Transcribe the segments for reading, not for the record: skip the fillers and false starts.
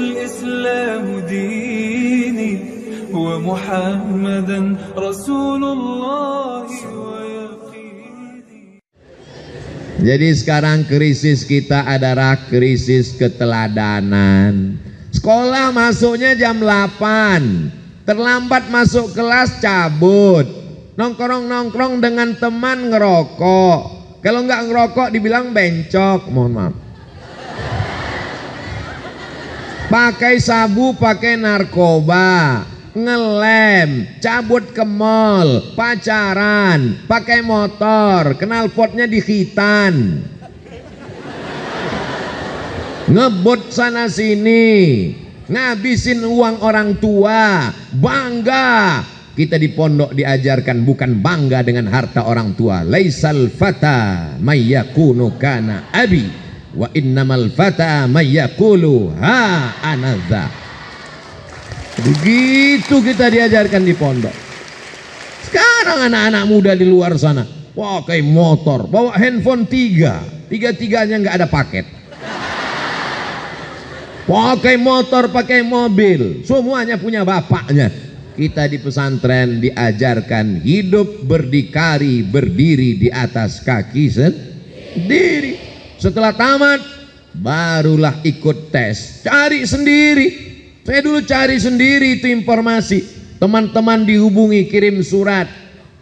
الإسلام ديني ومحمدا رسول الله ويقيني. Jadi sekarang krisis kita adalah krisis keteladanan. Sekolah masuknya jam 8, terlambat masuk kelas cabut, nongkrong-nongkrong dengan teman ngerokok. Kalau nggak ngerokok dibilang bencok, mohon maaf. Pakai sabu, pakai narkoba, ngelem, cabut ke mall, pacaran, pakai motor, knalpotnya di khitan, ngebut sana sini, ngabisin uang orang tua, bangga. Kita di pondok diajarkan bukan bangga dengan harta orang tua. Laisal fata mayyakunu kana abi wa innamal fata mayyakulu ha anadza. Begitu kita diajarkan di pondok. Sekarang anak-anak muda di luar sana pakai motor, bawa handphone tiga-tiganya nggak ada paket. Pakai motor, pakai mobil, semuanya punya bapaknya. Kita di pesantren diajarkan hidup berdikari, berdiri di atas kaki sendiri. Setelah tamat, barulah ikut tes, cari sendiri. Saya dulu cari sendiri itu informasi. Teman-teman dihubungi, kirim surat.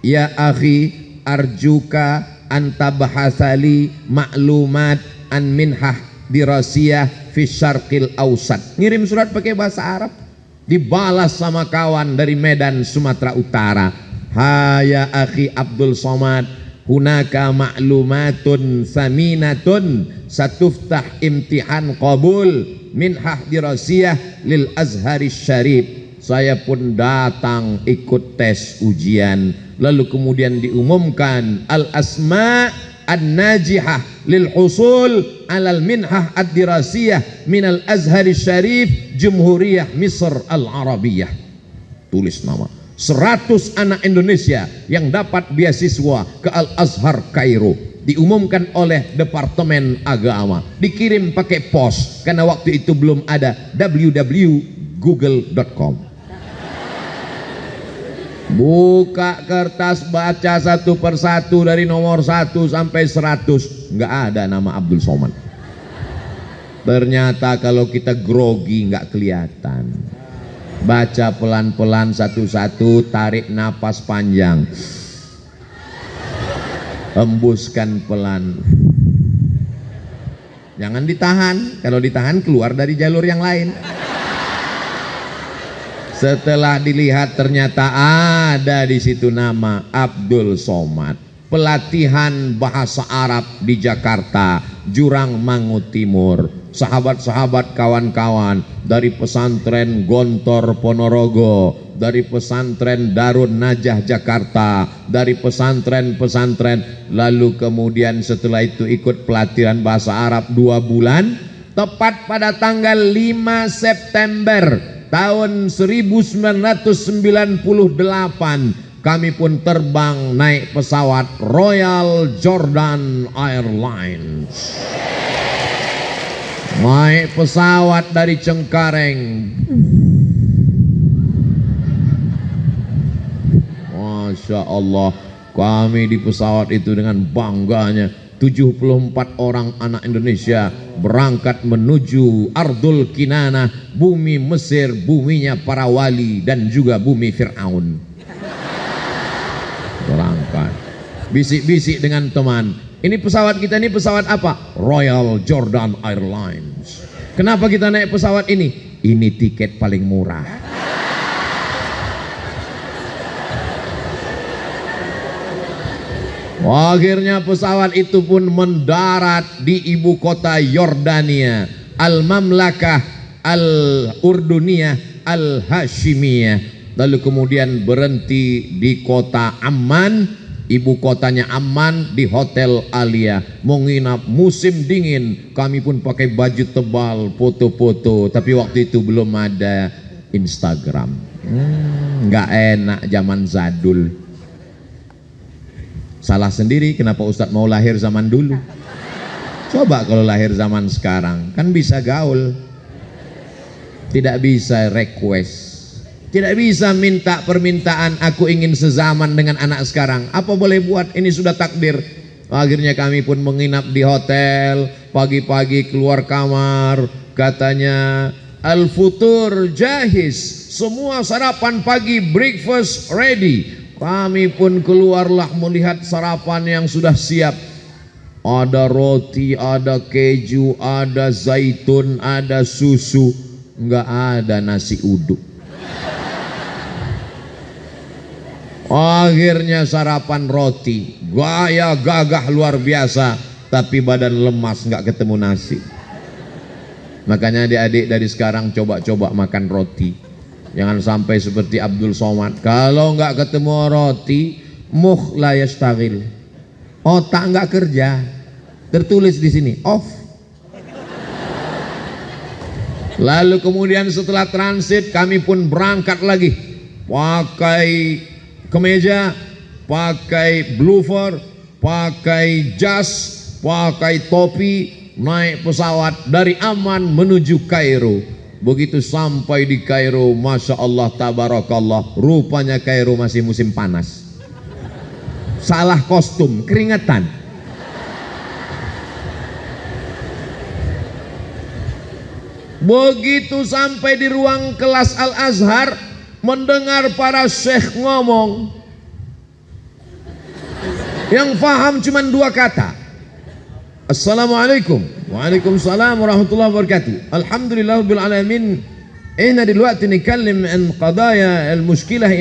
Ya akhi, arjuka antabahasali maklumat an minhah dirasiyah fi syarqil ausat. Ngirim surat pakai bahasa Arab, dibalas sama kawan dari Medan, Sumatera Utara. Haya akhi Abdul Somad, hunaka maklumatun saminatun satuftah imtihan qabul minhah dirasiyah lil Azhari Syarif. Saya pun datang ikut tes ujian, lalu kemudian diumumkan al asma an-najihah lil husul alal minhah ad-dirasiyah minal Azhari Syarif Jumhuriyah Misr Al-Arabiyah. Tulis nama 100 anak Indonesia yang dapat beasiswa ke Al-Azhar Kairo, diumumkan oleh Departemen Agama, dikirim pakai pos karena waktu itu belum ada www.google.com. Buka kertas, baca satu persatu dari nomor 1 sampai 100, nggak ada nama Abdul Somad. Ternyata kalau kita grogi nggak kelihatan. Baca pelan-pelan satu-satu, tarik napas panjang, hembuskan pelan. Jangan ditahan, kalau ditahan keluar dari jalur yang lain. Setelah dilihat ternyata ada di situ nama Abdul Somad. Pelatihan bahasa Arab di Jakarta, Jurang Mangu Timur. Sahabat-sahabat, kawan-kawan dari pesantren Gontor Ponorogo, dari pesantren Darun Najah Jakarta, dari pesantren-pesantren, lalu kemudian setelah itu ikut pelatihan bahasa Arab 2 bulan. Tepat pada tanggal 5 September tahun 1998 kami pun terbang naik pesawat Royal Jordan Airlines. Naik pesawat dari Cengkareng. Masya Allah, kami di pesawat itu dengan bangganya 74 orang anak Indonesia berangkat menuju Ardul Kinanah, bumi Mesir, buminya para wali dan juga bumi Fir'aun. Berangkat, bisik-bisik dengan teman, ini pesawat kita ini pesawat apa? Royal Jordan Airlines. Kenapa kita naik pesawat ini? Ini tiket paling murah. Akhirnya pesawat itu pun mendarat di ibu kota Yordania, Al-Mamlakah Al-Urduniyah Al-Hashimiyah. Lalu kemudian berhenti di kota Amman, ibu kotanya Amman, di Hotel Alia. Mau nginap musim dingin, kami pun pakai baju tebal, foto-foto. Tapi waktu itu belum ada Instagram. Nggak enak zaman zadul. Salah sendiri kenapa Ustadz mau lahir zaman dulu. Coba kalau lahir zaman sekarang, kan bisa gaul. Tidak bisa request, tidak bisa minta permintaan, aku ingin sezaman dengan anak sekarang. Apa boleh buat, ini sudah takdir. Akhirnya kami pun menginap di hotel. Pagi-pagi keluar kamar, katanya al-futur jahiz, semua sarapan pagi, breakfast ready. Kami pun keluarlah melihat sarapan yang sudah siap. Ada roti, ada keju, ada zaitun, ada susu. Enggak ada nasi uduk. Akhirnya sarapan roti, gaya gagah luar biasa, tapi badan lemas, nggak ketemu nasi. Makanya adik-adik dari sekarang coba-coba makan roti. Jangan sampai seperti Abdul Somad, kalau nggak ketemu roti, mukh la yashtagil, otak nggak kerja. Tertulis di sini off. Lalu kemudian setelah transit kami pun berangkat lagi, pakai kemeja, pakai bloofer, pakai jas, pakai topi, naik pesawat dari Amman menuju Kairo. Begitu sampai di Kairo, Masya Allah tabarakallah, rupanya Kairo masih musim panas. Salah kostum, keringetan. Begitu sampai di ruang kelas Al-Azhar, mendengar para syekh ngomong, yang faham cuma dua kata, Assalamualaikum, Waalaikumsalam warahmatullahi wabarakatuh, Alhamdulillah bil alamin, ihna dلوقتي نتكلم عن قضايا المشكلة.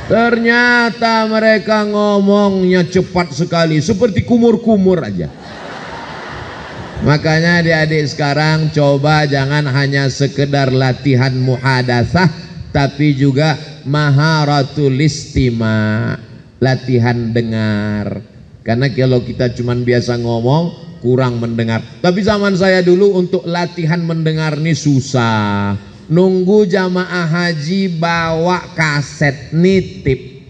Ternyata mereka ngomongnya cepat sekali, seperti kumur-kumur aja. Makanya adik-adik sekarang coba jangan hanya sekedar latihan muhadatsah, tapi juga maharatul istima', latihan dengar. Karena kalau kita cuma biasa ngomong, kurang mendengar. Tapi zaman saya dulu untuk latihan mendengar ini susah. Nunggu jamaah haji bawa kaset nitip.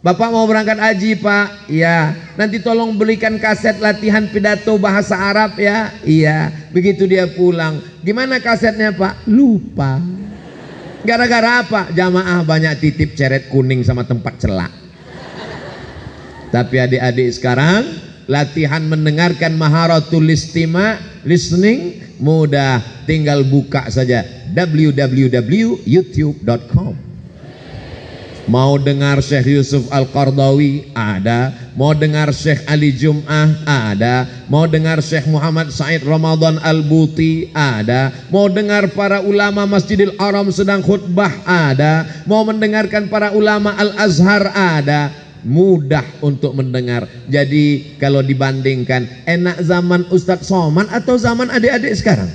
Bapak mau berangkat haji Pak? Iya. Nanti tolong belikan kaset latihan pidato bahasa Arab ya. Iya. Begitu dia pulang, gimana kasetnya Pak? Lupa. Gara-gara apa? Jamaah banyak titip ceret kuning sama tempat celak. Tapi adik-adik sekarang latihan mendengarkan maharatul istima', listening, mudah. Tinggal buka saja www.youtube.com. Mau dengar Syekh Yusuf Al-Qardawi ada, mau dengar Syekh Ali Jum'ah ada, mau dengar Syekh Muhammad Said Ramadan Al-Buti ada, mau dengar para ulama Masjidil Haram sedang khutbah ada, mau mendengarkan para ulama Al-Azhar ada. Mudah untuk mendengar. Jadi kalau dibandingkan, enak zaman Ustadz Somad atau zaman adik-adik sekarang?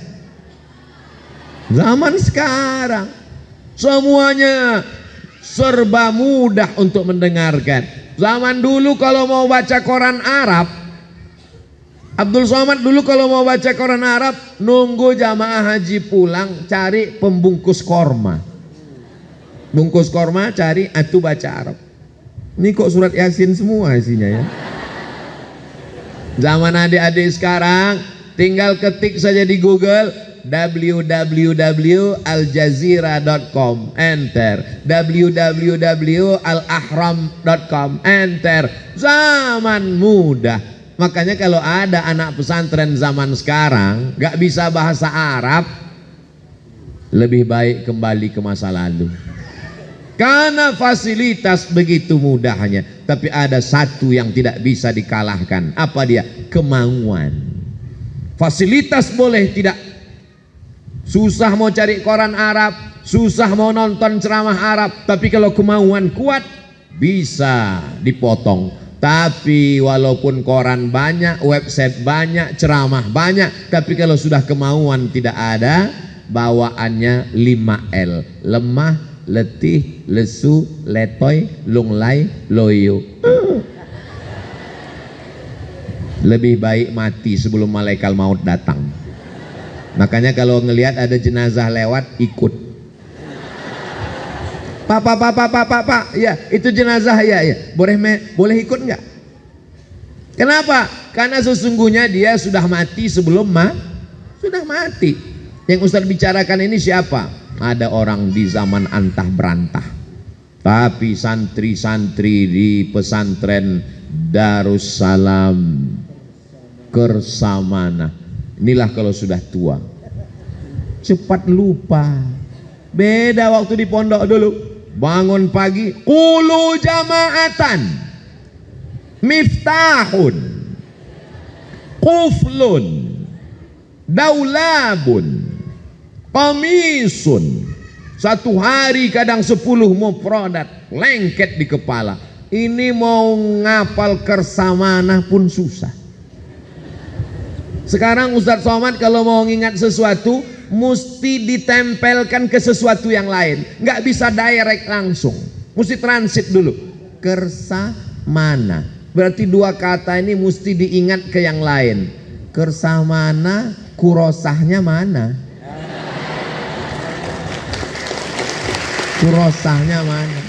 Zaman sekarang semuanya serba mudah untuk mendengarkan. Zaman dulu kalau mau baca koran Arab, Abdul Somad dulu kalau mau baca koran Arab, nunggu jamaah haji pulang, cari pembungkus korma. Bungkus korma, cari, atuh baca Arab. Ini kok surat Yasin semua isinya ya. Zaman adik-adik sekarang tinggal ketik saja di Google www.aljazira.com, enter, www.alahram.com, enter. Zaman mudah. Makanya kalau ada anak pesantren zaman sekarang gak bisa bahasa Arab, lebih baik kembali ke masa lalu. Karena fasilitas begitu mudahnya. Tapi ada satu yang tidak bisa dikalahkan. Apa dia? Kemauan. Fasilitas boleh tidak. Susah mau cari koran Arab, susah mau nonton ceramah Arab, tapi kalau kemauan kuat bisa dipotong. Tapi walaupun koran banyak, website banyak, ceramah banyak, tapi kalau sudah kemauan tidak ada, bawaannya 5L. Lemah, letih, lesu, letoy, lunglai, loyo. Lebih baik mati sebelum malaikat maut datang. Makanya kalau ngelihat ada jenazah lewat, ikut. Pak, ya itu jenazah ya. Boleh ikut nggak? Kenapa? Karena sesungguhnya dia sudah mati sebelum sudah mati. Yang Ustaz bicarakan ini siapa? Ada orang di zaman antah berantah, tapi santri-santri di pesantren Darussalam Kersamana, inilah kalau sudah tua cepat lupa. Beda waktu di pondok dulu, bangun pagi qulu jama'atan miftahun quflun daulabun qamisun. Satu hari kadang 10 mufradat lengket di kepala. Ini mau ngapal Kersamana pun susah. Sekarang Ustadz Somad kalau mau ngingat sesuatu mesti ditempelkan ke sesuatu yang lain, nggak bisa direct langsung, mesti transit dulu. Kersamana berarti 2 kata ini mesti diingat ke yang lain. Kersamana, kurosahnya mana? Kurosahnya mana?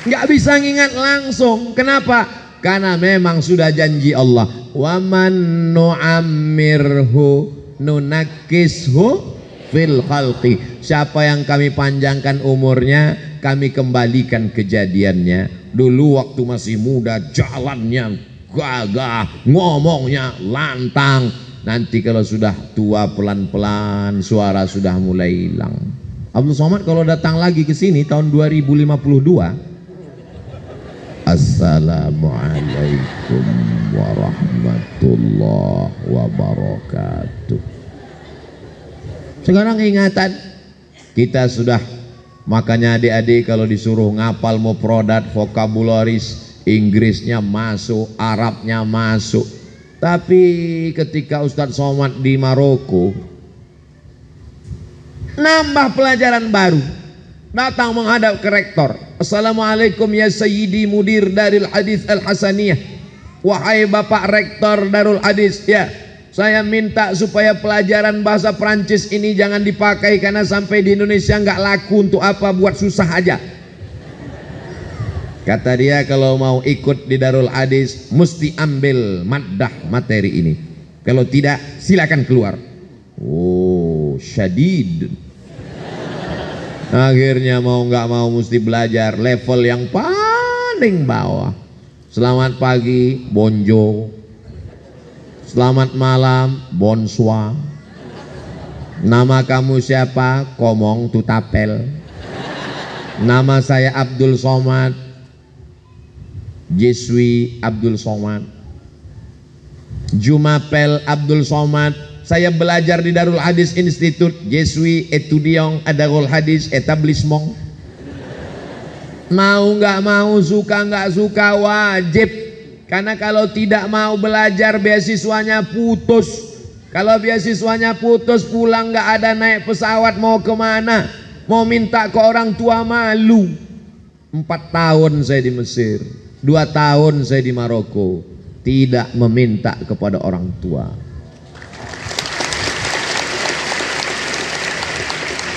Nggak bisa ngingat langsung. Kenapa? Karena memang sudah janji Allah, wa man nu'ammirhu nunakkishu fil khalqi. Siapa yang kami panjangkan umurnya, kami kembalikan kejadiannya. Dulu waktu masih muda jalannya gagah, ngomongnya lantang. Nanti kalau sudah tua pelan-pelan suara sudah mulai hilang. Abdul Somad kalau datang lagi ke sini tahun 2052, Assalamualaikum warahmatullahi wabarakatuh. Sekarang ingatan kita sudah, makanya adik-adik kalau disuruh ngapal mufradat, vokabularis, Inggrisnya masuk, Arabnya masuk. Tapi ketika Ustadz Somad di Maroko nambah pelajaran baru, datang menghadap ke rektor. Assalamualaikum ya Sayyidi Mudir Darul Hadis Al-Hasaniyah. Wahai Bapak Rektor Darul Hadis, ya, saya minta supaya pelajaran bahasa Prancis ini jangan dipakai karena sampai di Indonesia nggak laku, untuk apa buat susah aja. Kata dia kalau mau ikut di Darul Hadis mesti ambil maddah materi ini. Kalau tidak silakan keluar. Oh, syadid. Akhirnya mau nggak mau mesti belajar level yang paling bawah. Selamat pagi, bonjour. Selamat malam, bonsoir. Nama kamu siapa? Komong tutapel. Nama saya Abdul Somad. Je suis Abdul Somad. Jumapel Abdul Somad. Saya belajar di Darul Hadis Institute. Je suis étudiant à Darul Hadis établissement. Mau nggak mau, suka nggak suka, wajib. Karena kalau tidak mau belajar beasiswanya putus. Kalau beasiswanya putus, pulang nggak ada, naik pesawat mau kemana? Mau minta ke orang tua malu. 4 tahun saya di Mesir, 2 tahun saya di Maroko, tidak meminta kepada orang tua.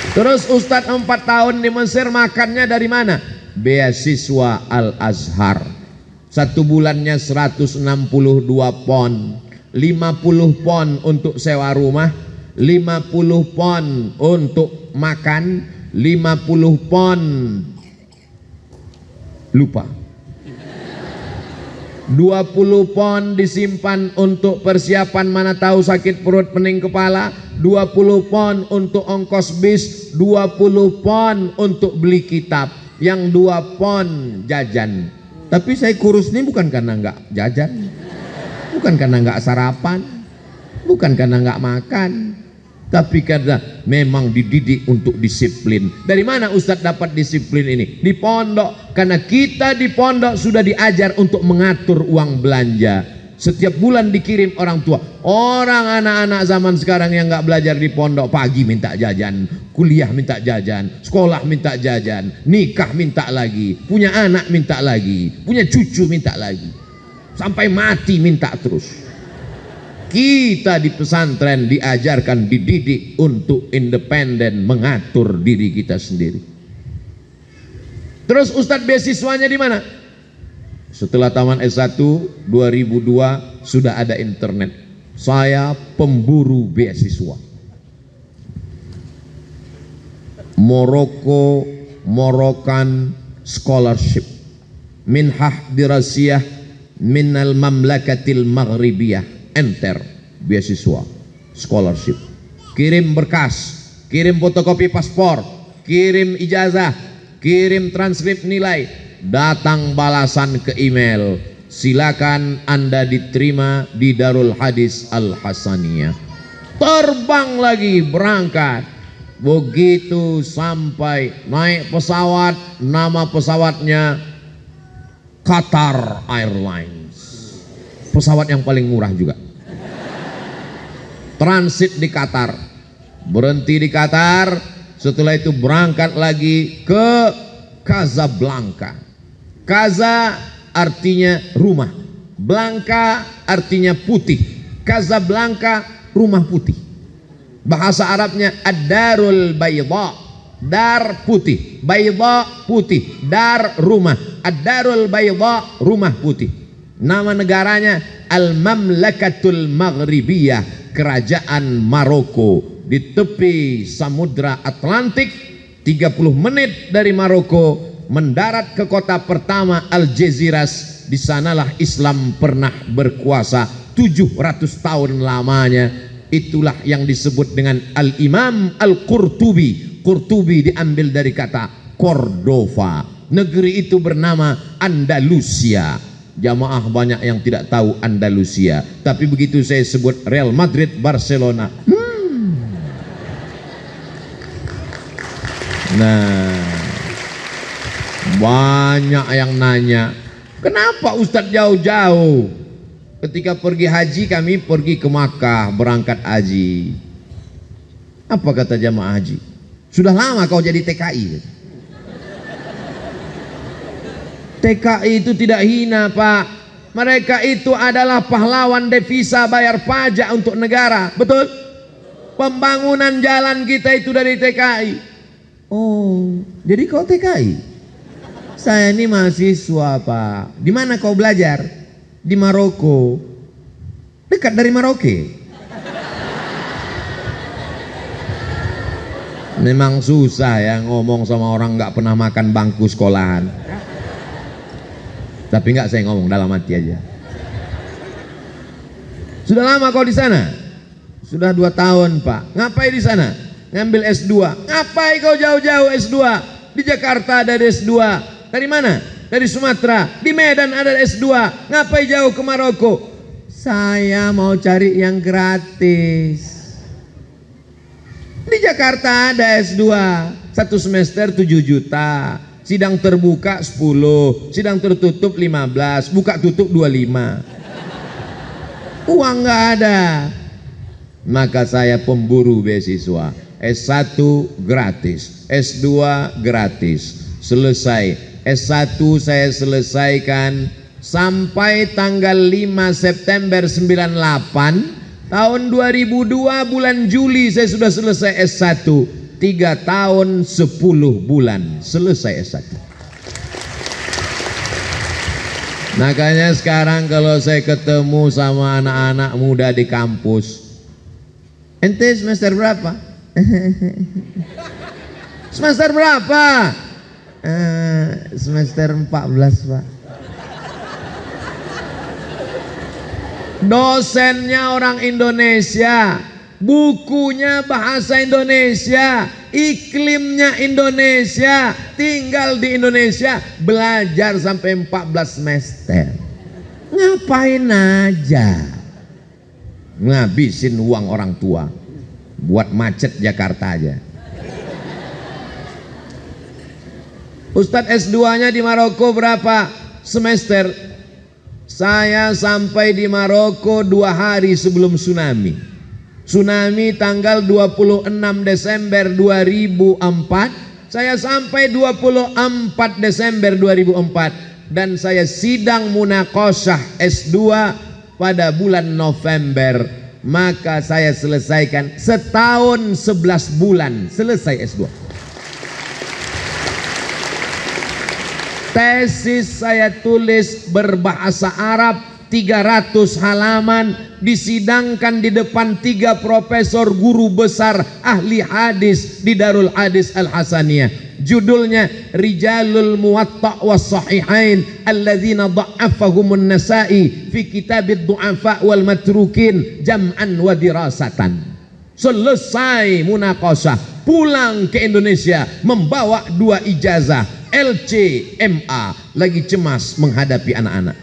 Terus Ustadz 4 tahun di Mesir, makannya dari mana? Beasiswa Al-Azhar. 1 bulannya 162 pon, 50 pon untuk sewa rumah, 50 pon untuk makan, 50 pon lupa, 20 pon disimpan untuk persiapan mana tahu sakit perut pening kepala, 20 pon untuk ongkos bis, 20 pon untuk beli kitab, yang 2 pon jajan. Tapi saya kurus ini bukan karena nggak jajan, bukan karena nggak sarapan, bukan karena nggak makan, tapi karena memang dididik untuk disiplin. Dari mana Ustadz dapat disiplin ini? Di pondok. Karena kita di pondok sudah diajar untuk mengatur uang belanja. Setiap bulan dikirim orang tua. Orang anak-anak zaman sekarang yang nggak belajar di pondok, pagi minta jajan, kuliah minta jajan, sekolah minta jajan, nikah minta lagi, punya anak minta lagi, punya cucu minta lagi, sampai mati minta terus. Kita di pesantren diajarkan, dididik untuk independen, mengatur diri kita sendiri. Terus Ustadz beasiswanya di mana? Setelah taman S1 2002 sudah ada internet. Saya pemburu beasiswa. Moroccan Scholarship, minhah dirasiyah minal mamlakatil maghribiyah, enter, beasiswa, scholarship. Kirim berkas, kirim fotokopi paspor, kirim ijazah, kirim transkrip nilai, datang balasan ke email, silakan Anda diterima di Darul Hadis Al Hasaniyah. Terbang lagi, berangkat. Begitu sampai naik pesawat, nama pesawatnya Qatar Airlines, pesawat yang paling murah juga. Transit di Qatar, berhenti di Qatar, setelah itu berangkat lagi ke Casablanca. Casa artinya rumah, Blanca artinya putih. Casablanca rumah putih. Bahasa Arabnya ad-darul bayda, dar putih, bayda putih, dar rumah, ad-darul bayda rumah putih. Nama negaranya Al-Mamlakatul Maghribiyah, kerajaan Maroko, di tepi Samudra Atlantik. 30 menit dari Maroko, mendarat ke kota pertama Algeciras. Di sanalah Islam pernah berkuasa 700 tahun lamanya. Itulah yang disebut dengan Al-Imam Al-Qurtubi. Qurtubi diambil dari kata Cordova. Negeri itu bernama Andalusia. Jamaah banyak yang tidak tahu Andalusia, tapi begitu saya sebut Real Madrid, Barcelona, nah, banyak yang nanya, kenapa Ustadz jauh-jauh? Ketika pergi haji, kami pergi ke Makkah, berangkat haji. Apa kata jamaah haji? Sudah lama kau jadi TKI. TKI itu tidak hina, Pak. Mereka itu adalah pahlawan devisa bayar pajak untuk negara. Betul? Pembangunan jalan kita itu dari TKI. Oh, jadi kau TKI? Saya ini mahasiswa, Pak. Di mana kau belajar? Di Maroko. Dekat dari Maroke. Memang susah ya ngomong sama orang nggak pernah makan bangku sekolahan. Tapi nggak, saya ngomong dalam hati aja. Sudah lama kau di sana? Sudah 2 tahun, Pak. Ngapain di sana? Ngambil S2. Ngapain kau jauh-jauh S2? Di Jakarta ada S2. Dari mana? Dari Sumatera. Di Medan ada S2. Ngapain jauh ke Maroko? Saya mau cari yang gratis. Di Jakarta ada S2, 1 semester 7 juta. Sidang terbuka 10, sidang tertutup 15, buka tutup 25. Uang nggak ada. Maka saya pemburu beasiswa. S1 gratis, S2 gratis. Selesai. S1 saya selesaikan sampai tanggal 5 September 98. Tahun 2002 bulan Juli saya sudah selesai S1. 3 tahun 10 bulan selesai S1. Makanya sekarang kalau saya ketemu sama anak-anak muda di kampus, ente semester berapa? Semester berapa? Semester 14, Pak. Dosennya orang Indonesia, bukunya bahasa Indonesia, iklimnya Indonesia, tinggal di Indonesia, belajar sampai 14 semester. Ngapain aja? Ngabisin uang orang tua buat macet Jakarta aja. Ustadz S2-nya di Maroko berapa semester? Saya sampai di Maroko 2 hari sebelum tsunami. Tsunami tanggal 26 Desember 2004. Saya sampai 24 Desember 2004. Dan saya sidang munaqasyah S2 pada bulan November. Maka saya selesaikan setahun 11 bulan selesai S2. Tesis saya tulis berbahasa Arab 300 halaman, disidangkan di depan 3 profesor guru besar ahli hadis di Darul Hadis Al Hasaniyah. Judulnya Rijalul Muwatta' was Sahihain alladzina dha'afahumun Nasa'i fi kitabid du'afa wal matrukin jam'an wa dirasatan. Selesai munaqashah, pulang ke Indonesia membawa 2 ijazah LC MA, lagi cemas menghadapi anak-anak.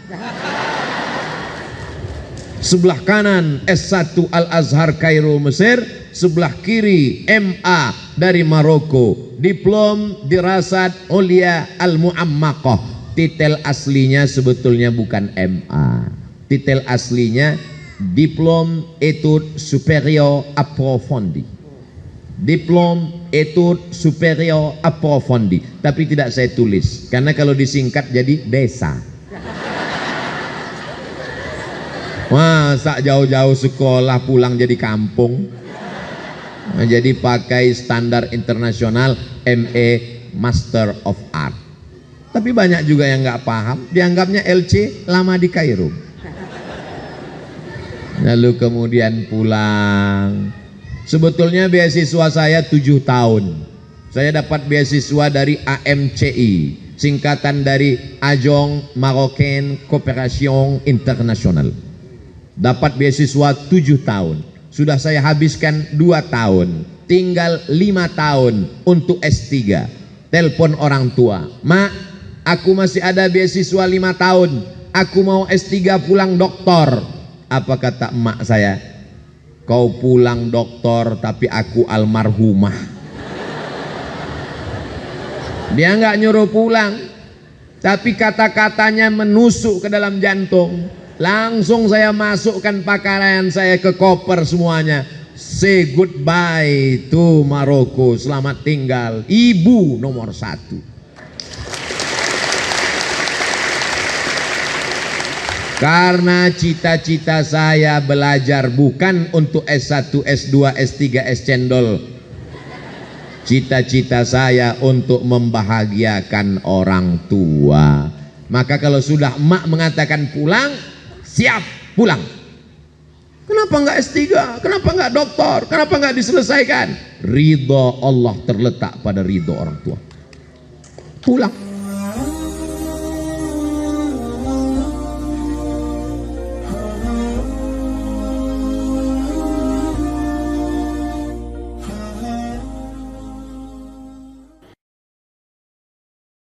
Sebelah kanan S1 Al-Azhar Kairo Mesir, sebelah kiri MA dari Maroko, diplom dirasat Ulia Al-Mu'ammaqah. Titel aslinya sebetulnya bukan MA, titel aslinya Diplom Études Supérieures Approfondies, Diplom Études Supérieures Approfondies, tapi tidak saya tulis karena kalau disingkat jadi desa. Masa jauh-jauh sekolah pulang jadi kampung. Nah, jadi pakai standar internasional MA Master of Art. Tapi banyak juga yang nggak paham, dianggapnya LC lama di Kairo. Lalu kemudian pulang. Sebetulnya beasiswa saya 7 tahun. Saya dapat beasiswa dari AMCI, singkatan dari Agence Marocaine Coopération Internationale. Dapat beasiswa 7 tahun. Sudah saya habiskan 2 tahun. Tinggal 5 tahun untuk S3. Telepon orang tua, "Mak, aku masih ada beasiswa 5 tahun. Aku mau S3 pulang doktor." Apa kata emak saya? "Kau pulang doktor tapi aku almarhumah." Dia nggak nyuruh pulang, tapi kata-katanya menusuk ke dalam jantung. Langsung saya masukkan pakaian saya ke koper semuanya. Say goodbye to Maroko. Selamat tinggal, ibu nomor 1. Karena cita-cita saya belajar bukan untuk S1, S2, S3, S cendol. Cita-cita saya untuk membahagiakan orang tua. Maka kalau sudah emak mengatakan pulang, siap pulang. Kenapa enggak S3? Kenapa enggak doktor? Kenapa enggak diselesaikan? Ridho Allah terletak pada ridho orang tua. Pulang.